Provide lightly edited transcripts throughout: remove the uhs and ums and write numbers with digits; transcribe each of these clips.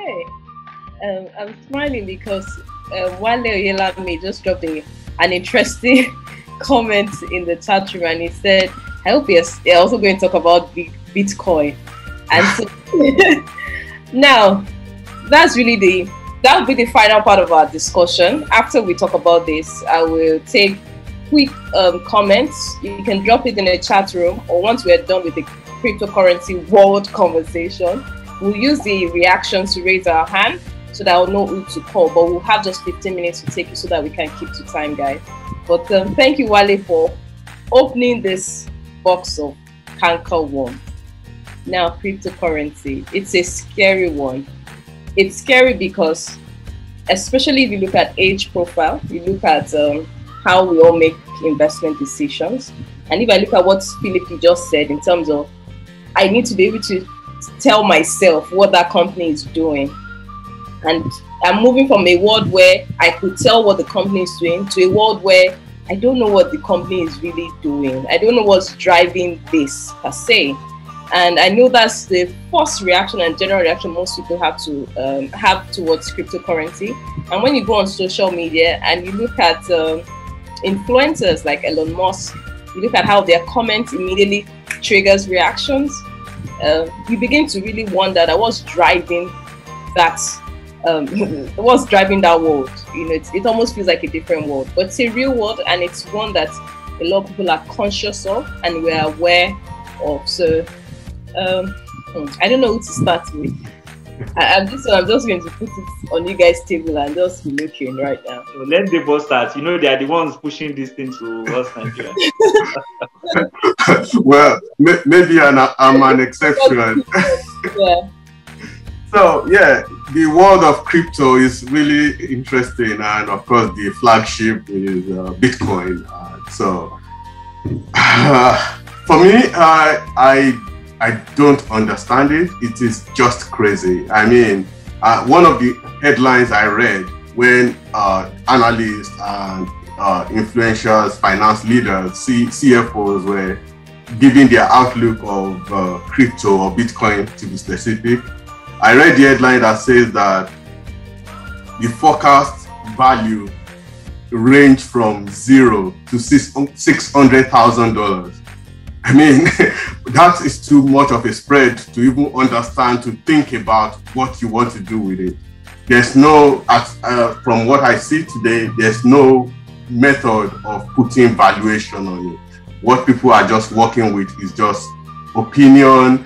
Hey, I'm smiling because Wale Oyelami just dropped an interesting comment in the chat room, and he said, "I hope you're also going to talk about Bitcoin." And so now that's really that will be the final part of our discussion. After we talk about this, I will take quick comments. You can drop it in the chat room, or once we're done with the cryptocurrency world conversation, we'll use the reactions to raise our hand so that I'll know who to call. But we'll have just 15 minutes to take it so that we can keep to time, guys. But thank you, Wale, for opening this box of Canker Worm. Now, cryptocurrency, it's a scary one. It's scary because, especially if you look at age profile, you look at how we all make investment decisions. And if I look at what Philip just said in terms of, I need to be able to tell myself what that company is doing. And I'm moving from a world where I could tell what the company is doing to a world where I don't know what the company is really doing. I don't know what's driving this per se. And I know that's the first reaction and general reaction most people have towards cryptocurrency. And when you go on social media and you look at influencers like Elon Musk, you look at how their comments immediately triggers reactions. You begin to really wonder that what's driving that world. You know, it almost feels like a different world, but it's a real world, and it's one that a lot of people are conscious of and we're aware of. So I don't know who to start with. I'm just going to put it on you guys' table and just be looking right now. So let the boss start. You know, they are the ones pushing this thing to us, Nigeria. Well, maybe I'm an exception. Yeah. So yeah, the world of crypto is really interesting, and of course the flagship is Bitcoin. So for me, I don't understand it. It is just crazy. I mean, one of the headlines I read when analysts and influencers, finance leaders, CFOs were giving their outlook of crypto or Bitcoin to be specific, I read the headline that says that the forecast value range from $0 to $600,000. I mean, that is too much of a spread to even understand, to think about what you want to do with it. There's no, from what I see today, there's no method of putting valuation on it. What people are just working with is just opinion.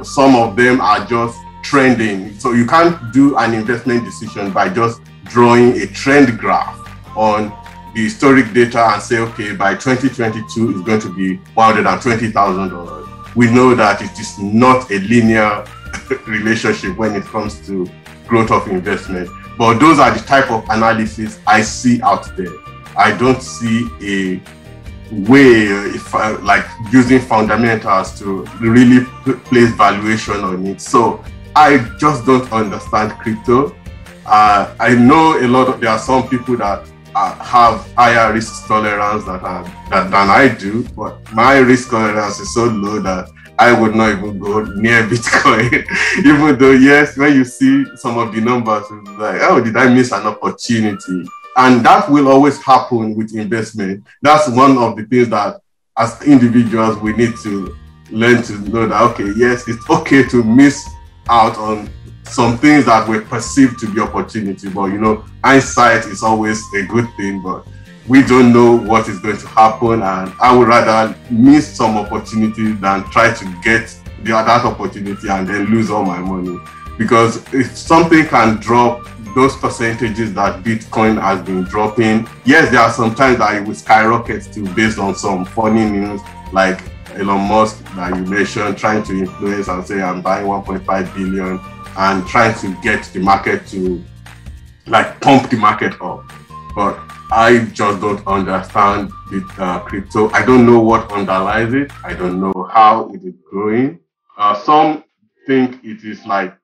Some of them are just trending. So you can't do an investment decision by just drawing a trend graph on the historic data and say, okay, by 2022 it's going to be $120,000. We know that it is not a linear relationship when it comes to growth of investment. But those are the type of analysis I see out there. I don't see a way, like using fundamentals to really place valuation on it. So I just don't understand crypto. I know there are some people that have higher risk tolerance than I do, but my risk tolerance is so low that I would not even go near Bitcoin. Even though, yes, when you see some of the numbers, it's like, oh, did I miss an opportunity? And that will always happen with investment. That's one of the things that as individuals, we need to learn to know that, okay, yes, it's okay to miss out on some things that were perceived to be opportunity, but you know, hindsight is always a good thing, but we don't know what is going to happen, and I would rather miss some opportunity than try to get that opportunity and then lose all my money. Because if something can drop those percentages that Bitcoin has been dropping, yes, there are some times that it will skyrocket to based on some funny news, like Elon Musk that you mentioned, trying to influence and say, I'm buying 1.5 billion and trying to get the market to like pump the market up. But I just don't understand the crypto. I don't know what underlies it. I don't know how it is growing. Some think it is like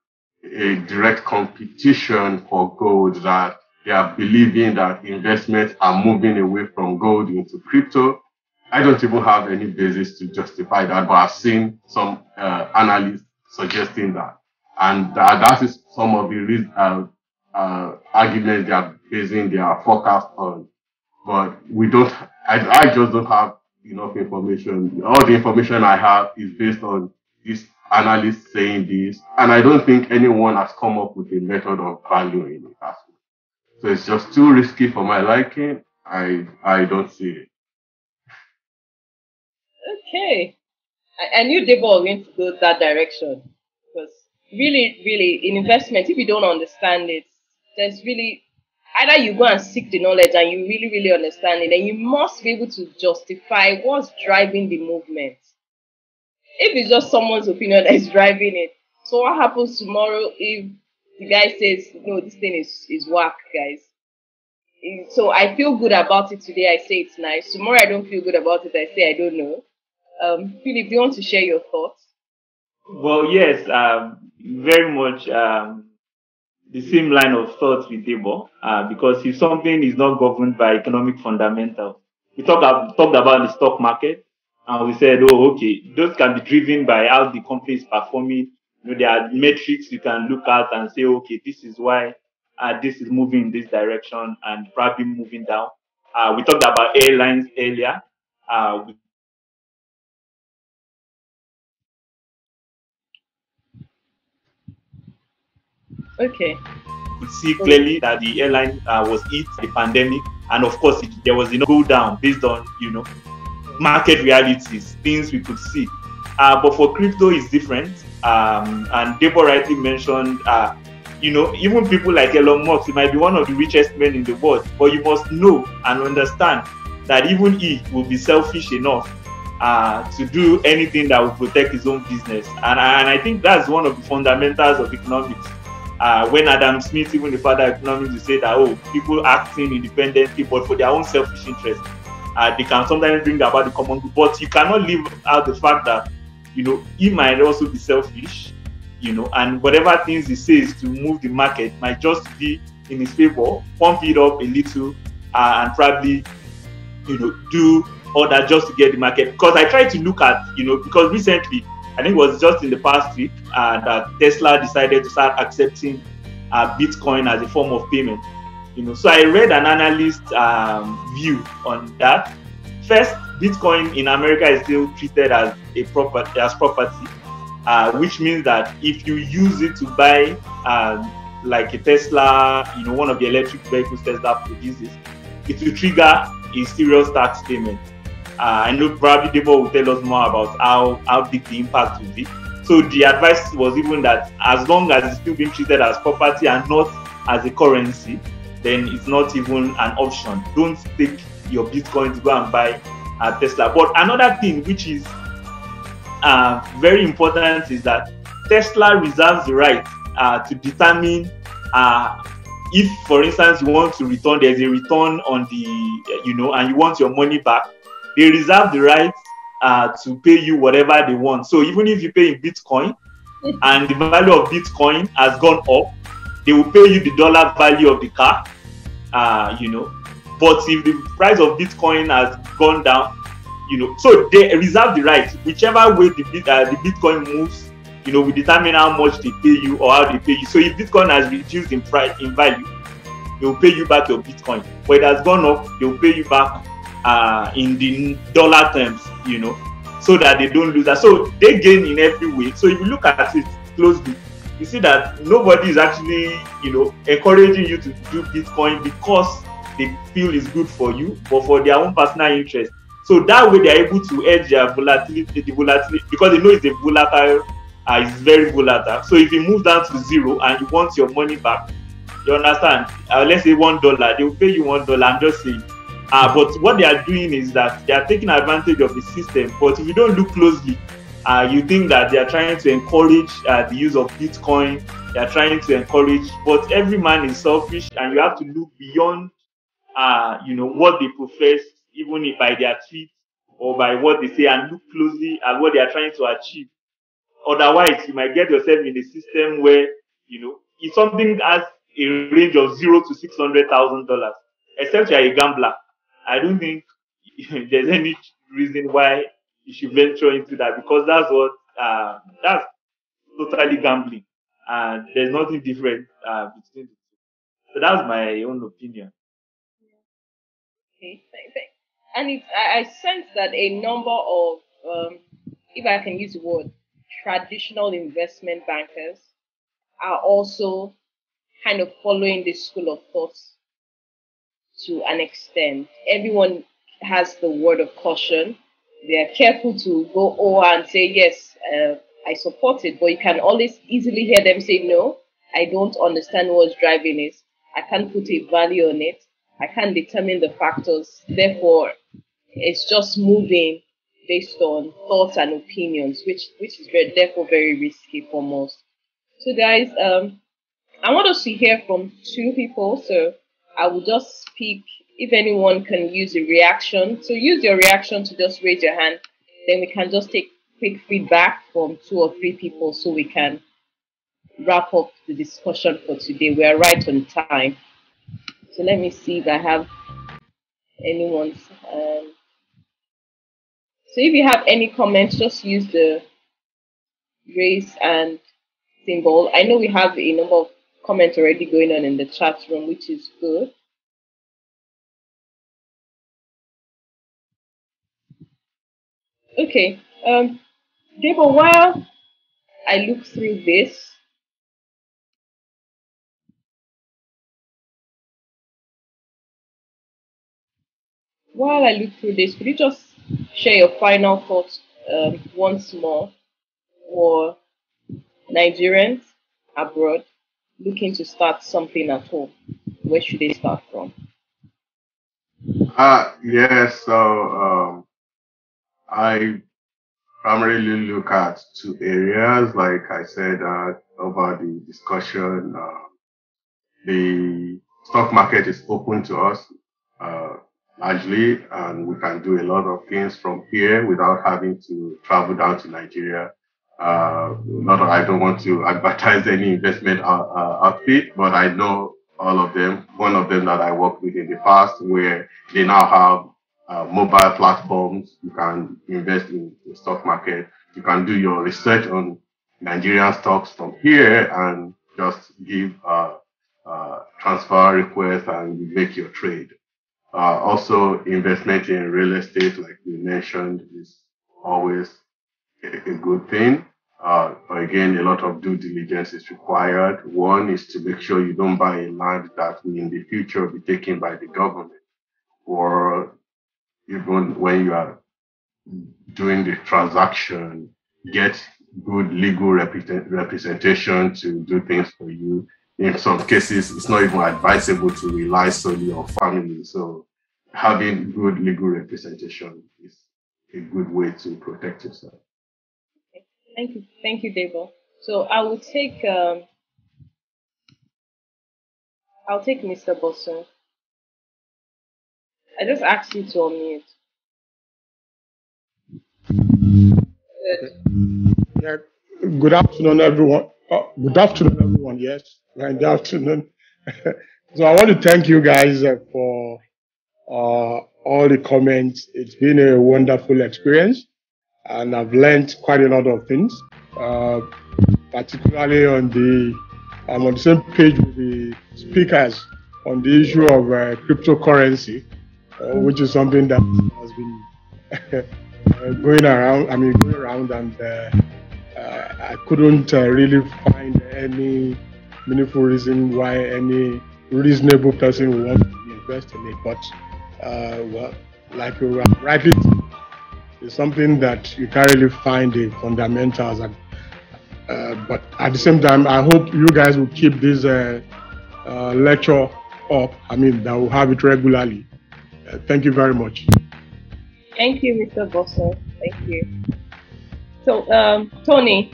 a direct competition for gold, that they are believing that investments are moving away from gold into crypto. I don't even have any basis to justify that, but I've seen some analysts suggesting that. and that is some of the arguments they are basing their forecast on. But we don't. I just don't have enough information. All the information I have is based on this analyst saying this, and I don't think anyone has come up with a method of valuing it as well. So it's just too risky for my liking. I don't see it. Okay. I knew they were going to go that direction because really, in investment, if you don't understand it, there's really either you go and seek the knowledge and you really understand it, and you must be able to justify what's driving the movement. If it's just someone's opinion that is driving it, so what happens tomorrow if the guy says, no, this thing is whack, guys? So I feel good about it today. I say it's nice. Tomorrow I don't feel good about it. I say I don't know. Philip, do you want to share your thoughts? Well, yes, very much the same line of thought with Debo, because if something is not governed by economic fundamentals, talked about the stock market, and we said, oh, okay, those can be driven by how the company is performing. There are metrics you can look at and say, okay, this is why this is moving in this direction and probably moving down. We talked about airlines earlier. We Okay. could see clearly that the airline was hit by the pandemic, and of course, there was go down based on market realities, things we could see. But for crypto, it's different. And Deborah rightly mentioned, even people like Elon Musk, he might be one of the richest men in the world, but you must know and understand that even he will be selfish enough to do anything that will protect his own business. And I think that's one of the fundamentals of economics. When Adam Smith, even the father of economics, will say that, oh, people acting independently, but for their own selfish interest, they can sometimes bring about the common good. But you cannot leave out the fact that, he might also be selfish, and whatever things he says to move the market might just be in his favor, pump it up a little, and probably, do all that just to get the market. Because I tried to look at, because recently, I think it was just in the past week, that Tesla decided to start accepting Bitcoin as a form of payment. So I read an analyst view on that. First, Bitcoin in America is still treated as property, which means that if you use it to buy like a Tesla, one of the electric vehicles Tesla produces, it will trigger a serious tax payment. I know probably Debo will tell us more about how big the impact will be. So the advice was even that as long as it's still being treated as property and not as a currency, then it's not even an option. Don't take your Bitcoin to go and buy a Tesla. But another thing which is very important is that Tesla reserves the right to determine if, for instance, you want to return, there's a return on the, and you want your money back, they reserve the right to pay you whatever they want. So even if you pay in Bitcoin and the value of Bitcoin has gone up, they will pay you the dollar value of the car, But if the price of Bitcoin has gone down, so they reserve the right. Whichever way the Bitcoin moves, we determine how much they pay you or how they pay you. So if Bitcoin has reduced in price, in value, they will pay you back your Bitcoin. But it has gone up, they will pay you back in the dollar terms, so that they don't lose that. So they gain in every way. So if you look at it closely, you see that nobody is actually, encouraging you to do Bitcoin because they feel it's good for you, but for their own personal interest. So that way they're able to hedge their volatility, because they know it's a volatile, it's very volatile. So if it moves down to zero and you want your money back, you understand? Let's say $1, they will pay you $1. I'm just saying. But what they are doing is that they are taking advantage of the system. But if you don't look closely, you think that they are trying to encourage the use of Bitcoin. They are trying to encourage, but every man is selfish, and you have to look beyond, what they profess, even if by their tweets or by what they say, and look closely at what they are trying to achieve. Otherwise, you might get yourself in a system where, if something has a range of $0 to $600,000, except you're a gambler, I don't think there's any reason why you should venture into that, because that's totally gambling. and there's nothing different between the two. So that's my own opinion. Okay, and I sense that a number of, if I can use the word, traditional investment bankers are also kind of following this school of thought to an extent. Everyone has the word of caution. They are careful to go over and say, yes, I support it, but you can always easily hear them say, no, I don't understand what's driving it. I can't put a value on it. I can't determine the factors. Therefore, it's just moving based on thoughts and opinions, which is therefore very risky for most. So, guys, I want us to hear from two people. So I will just speak. If anyone can use a reaction, so use your reaction to just raise your hand. Then we can just take quick feedback from two or three people so we can wrap up the discussion for today. We are right on time. So let me see if I have anyone's. So if you have any comments, just use the raise and symbol. I know we have a number of comments already going on in the chat room, which is good. Okay. Debo, I look through this, could you just share your final thoughts once more for Nigerians abroad looking to start something at home? Where should they start from? Yes. So I primarily look at two areas, like I said over the discussion. The stock market is open to us uh, largely, and we can do a lot of things from here without having to travel down to Nigeria. Not that I don't want to advertise any investment outfit, but I know all of them. One of them that I worked with in the past, where they now have mobile platforms. You can invest in the stock market. You can do your research on Nigerian stocks from here and just give transfer request and you make your trade. Also, investment in real estate, like we mentioned, is always a good thing. But again, a lot of due diligence is required. One is to make sure you don't buy a land that will in the future be taken by the government, or even when you are doing the transaction, get good legal representation to do things for you. In some cases, it's not even advisable to rely solely on family. So having good legal representation is a good way to protect yourself. Thank you, Debo. So I'll take Mr. Bosson. I just asked you to unmute. Yeah. Good afternoon, everyone. Good afternoon, everyone. Yes, good afternoon. So I want to thank you guys for all the comments. It's been a wonderful experience, and I've learned quite a lot of things. Particularly I'm on the same page with the speakers on the issue of cryptocurrency, which is something that has been going around, and I couldn't really find any meaningful reason why any reasonable person would want to invest in it. But well, like you rightly said, it's something that you can't really find the fundamentals. But at the same time, I hope you guys will keep this lecture up. That we'll have it regularly. Thank you very much. Thank you, Mr. Bosson. Thank you. So, Tony.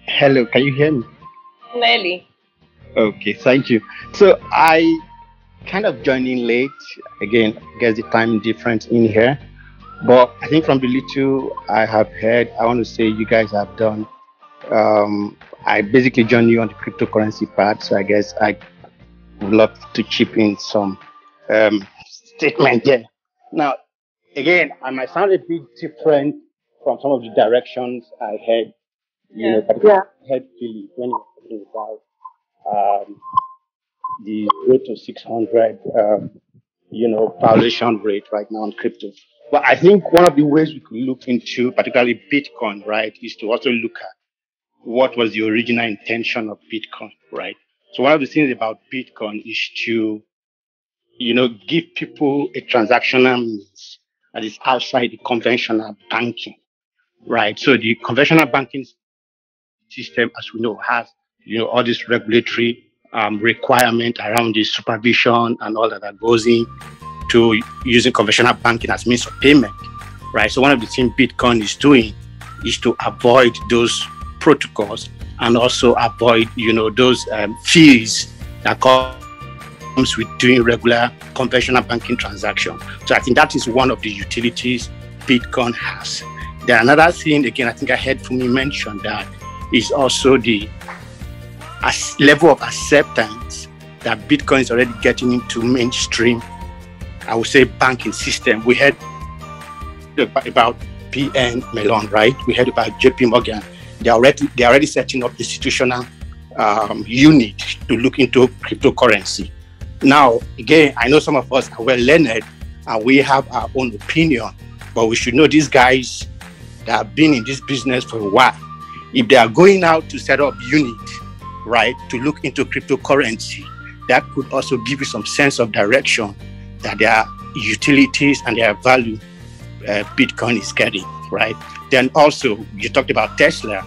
Hello, can you hear me? Clearly. Okay, thank you. So I kind of joined in late. Again, I guess the time difference in here. But I think from the little I have heard, I want to say you guys have done. I basically joined you on the cryptocurrency part. So I guess I would love to chip in some statement there. Now, again, I might sound a bit different from some of the directions I heard, particularly I heard Philip when he was talking about the 0 to 600, valuation rate right now on crypto. But I think one of the ways we could look into, particularly Bitcoin, right, is to also look at what was the original intention of Bitcoin, right? So one of the things about Bitcoin is to, give people a transactional means that is outside the conventional banking, right? So the conventional banking system, as we know, has, all this regulatory requirement around the supervision and all that goes in to using conventional banking as means of payment, right? So one of the things Bitcoin is doing is to avoid those protocols and also avoid, those fees that comes with doing regular conventional banking transaction. So I think that is one of the utilities Bitcoin has. Then another thing, again, I think I heard from you mention that is also the level of acceptance that Bitcoin is already getting into mainstream, I would say, banking system. We heard about PN Melon, right? We heard about JP Morgan. They're already setting up institutional unit to look into cryptocurrency. Now, again, I know some of us are well learned and we have our own opinion, but we should know these guys that have been in this business for a while. If they are going out to set up unit, right, to look into cryptocurrency, that could also give you some sense of direction that their utilities and their value Bitcoin is getting, right? Then also, you talked about Tesla.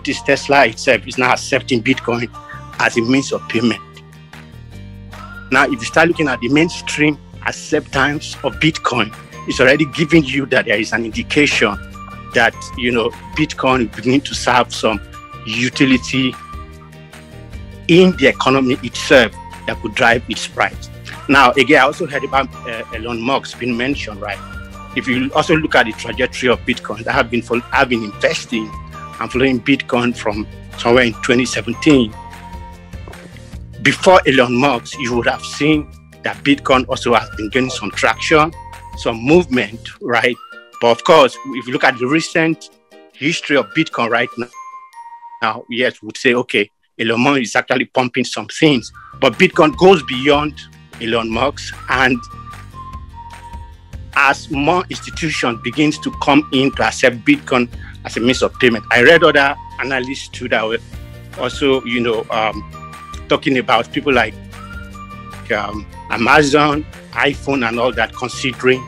This Tesla itself is now accepting Bitcoin as a means of payment. Now, if you start looking at the mainstream acceptance of Bitcoin, it's already giving you that there is an indication that, Bitcoin is beginning to serve some utility in the economy itself that could drive its price. Now, again, I also heard about Elon Musk being mentioned, right? If you also look at the trajectory of Bitcoin, I've been investing and following Bitcoin from somewhere in 2017. Before Elon Musk, you would have seen that Bitcoin also has been gaining some traction, some movement, right? But of course, if you look at the recent history of Bitcoin right now, yes, we would say, okay, Elon Musk is actually pumping some things, but Bitcoin goes beyond Elon Musk. And as more institutions begins to come in to accept Bitcoin as a means of payment, I read other analysts too that were also, talking about people like Amazon, iPhone, and all that, considering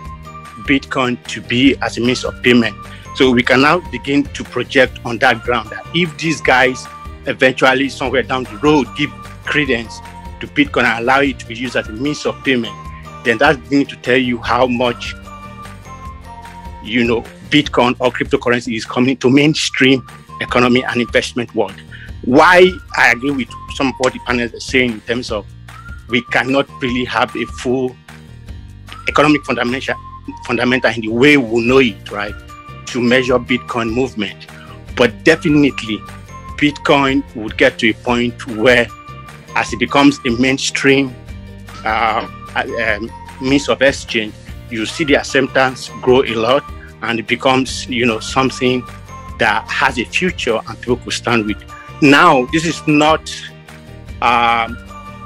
Bitcoin to be as a means of payment. So we can now begin to project on that ground that if these guys eventually somewhere down the road give credence to Bitcoin and allow it to be used as a means of payment, then that's beginning to tell you how much, Bitcoin or cryptocurrency is coming to mainstream economy and investment world. Why I agree with some of what the panelists are saying in terms of we cannot really have a full economic fundamental in the way we know it, right, to measure Bitcoin movement. But definitely, Bitcoin would get to a point where, as it becomes a mainstream means of exchange, you see the acceptance grow a lot, and it becomes, something that has a future and people could stand with. Now, this is not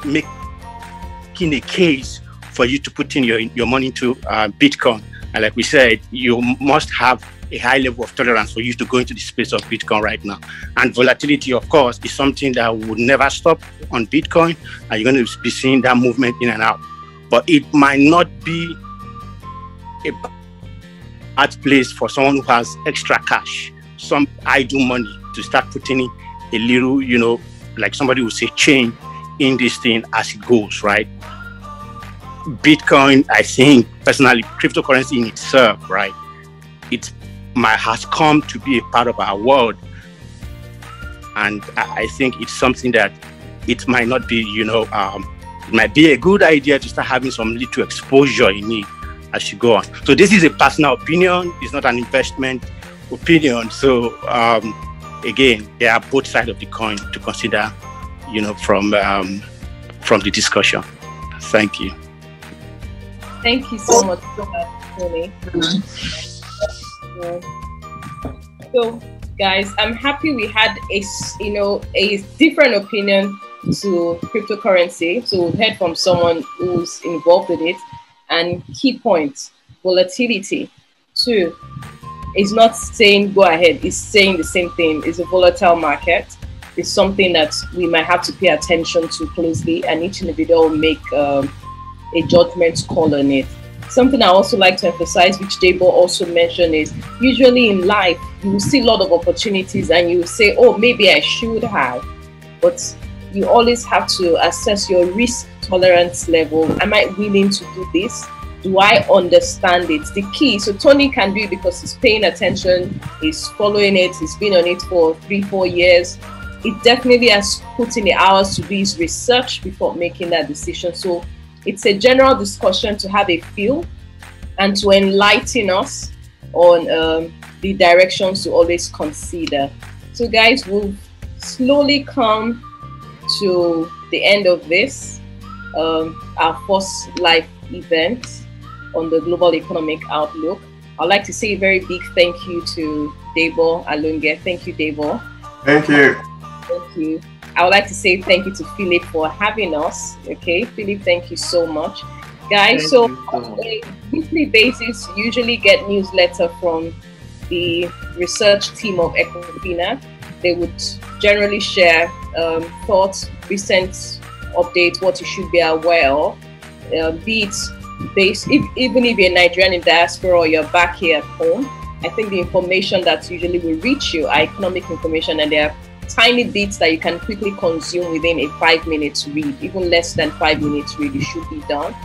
making a case for you to put in your money into Bitcoin. And like we said, you must have a high level of tolerance for you to go into the space of Bitcoin right now. And volatility, of course, is something that would never stop on Bitcoin. And you're going to be seeing that movement in and out. But it might not be a bad place for someone who has extra cash, some idle money, to start putting in a little, like somebody would say, chain in this thing as it goes, right? Bitcoin, I think, personally, cryptocurrency in itself, right, has come to be a part of our world. And I think it's something that it might not be, it might be a good idea to start having some little exposure in it as you go on. So this is a personal opinion. It's not an investment opinion. So again, there are both sides of the coin to consider, from the discussion. Thank you. Thank you so much for that, Tony. So, guys, I'm happy we had a different opinion to cryptocurrency. So we've heard from someone who's involved in it, and key points: volatility. Two, it's not saying go ahead; it's saying the same thing. It's a volatile market. It's something that we might have to pay attention to closely, and each individual will make a judgment call on it. Something I also like to emphasize, which Debo also mentioned, is usually in life you will see a lot of opportunities and you will say, oh, maybe I should have, but you always have to assess your risk tolerance level. Am I willing to do this? Do I understand it? The key, so Tony can do it because he's paying attention, he's following it, he's been on it for 3-4 years. It definitely has put in the hours to do his research before making that decision. So it's a general discussion to have a feel and to enlighten us on the directions to always consider. So guys, we'll slowly come to the end of this, our first live event on the global economic outlook. I'd like to say a very big thank you to Debo Alunge. Thank you, Debo. Thank you. Thank you. I would like to say thank you to Philip for having us. Okay, Philip, thank you so much. Guys, so on a weekly basis, you usually get newsletter from the research team of Ecofinar. They would generally share thoughts, recent updates, what you should be aware of, be it based, even if you're Nigerian in diaspora or you're back here at home. I think the information that usually will reach you are economic information, and there are tiny bits that you can quickly consume within a 5 minutes read. Even less than 5 minutes read, it should be done.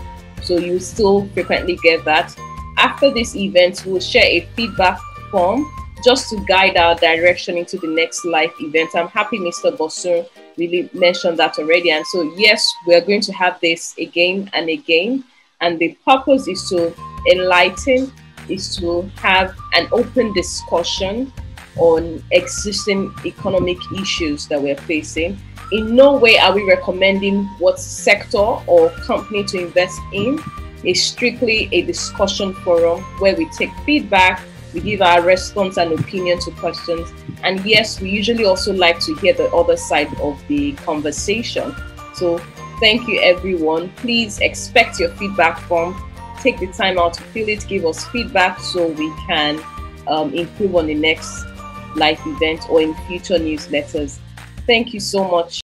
So you still frequently get that. After this event, we'll share a feedback form just to guide our direction into the next live event. I'm happy Mr. Bosun really mentioned that already. And so, yes, we're going to have this again and again. And the purpose is to enlighten, is to have an open discussion on existing economic issues that we're facing. In no way are we recommending what sector or company to invest in. It's strictly a discussion forum where we take feedback, we give our response and opinion to questions. And yes, we usually also like to hear the other side of the conversation. So thank you, everyone. Please expect your feedback form. Take the time out to fill it, give us feedback so we can improve on the next live event or in future newsletters. Thank you so much.